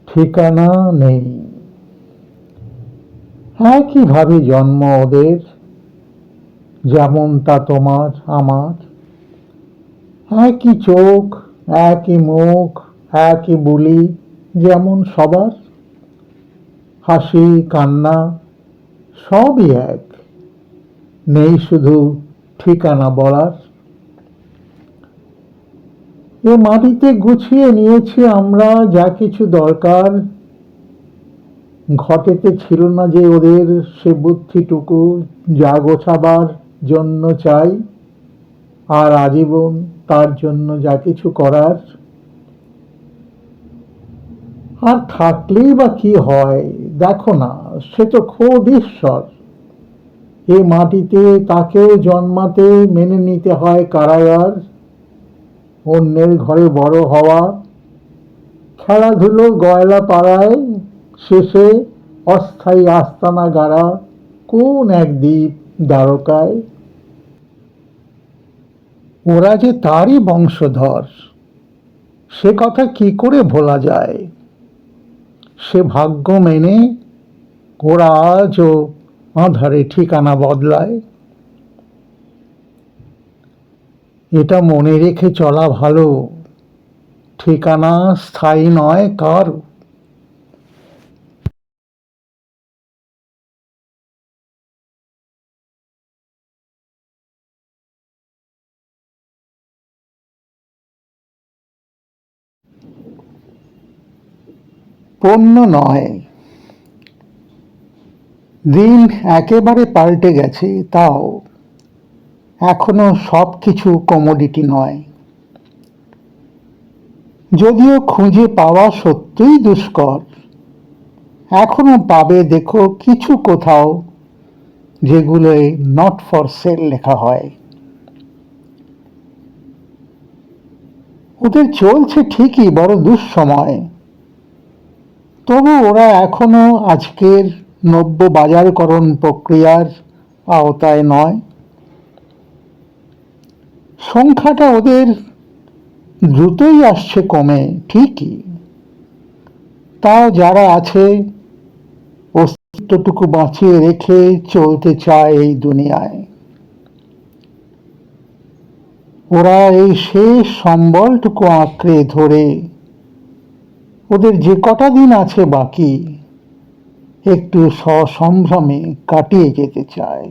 ঠিকানা নেই। একইভাবে জন্ম ওদের, যেমন তা তোমার আমার। একই চোখ, একই মুখ, একই বুলি, যেমন সবার। হাসি কান্না সবই এক, নেই শুধু ঠিকানা বলার। এ মাটিতে গুছিয়ে নিয়েছি আমরা যা কিছু দরকার। ঘটেতে ছিল না যে ওদের সে বুদ্ধিটুকু, যা গোছাবার জন্য চাই, আর আজীবন তার জন্য যা কিছু করার। আর থাকলেই বা কি হয়, দেখো না, সে তো খোদ ঈশ্বর। এ মাটিতে তাকেও জন্মাতে মেনে নিতে হয় কারাগার। অন্যের ঘরে বড় হওয়া, খেলাধুলো গয়লা পাড়ায়, শেষে অস্থায়ী আস্তানা গাড়া কোন এক দ্বীপ দ্বারকায়। ওরা যে তারই বংশধর, সে কথা কি করে ভোলা যায়। সে ভাগ্য মেনে ওরা আজও আঁধারে ঠিকানা বদলায়। এটা মনে রেখে চলা ভালো, ঠিকানা স্থায়ী নয় কারও। পণ্য নয়। দিন একেবারে পাল্টে গেছে, তাও এখনো সব কিছু কমোডিটি নয়। যদিও খুঁজে পাওয়া সত্যিই দুষ্কর, এখনো পাবে দেখো কিছু কোথাও যেগুলোয় নট ফর সেল লেখা হয়। ওদের চলছে ঠিকই বড় দুঃসময়, তবু ওরা এখনো আজকের নব্য বাজারকরণ প্রক্রিয়ার আওতায় নয়। সংখ্যাটা ওদের দ্রুতই আসছে কমে ঠিকই, তাও যারা আছে অস্তিত্বটুকু বাঁচিয়ে রেখে চলতে চায় এই দুনিয়ায়। ওরা এই শেষ সম্বলটুকু আঁকড়ে ধরে ওদের যে কটা দিন আছে বাকি একটু সসম্ভ্রমে কাটিয়ে যেতে চায়।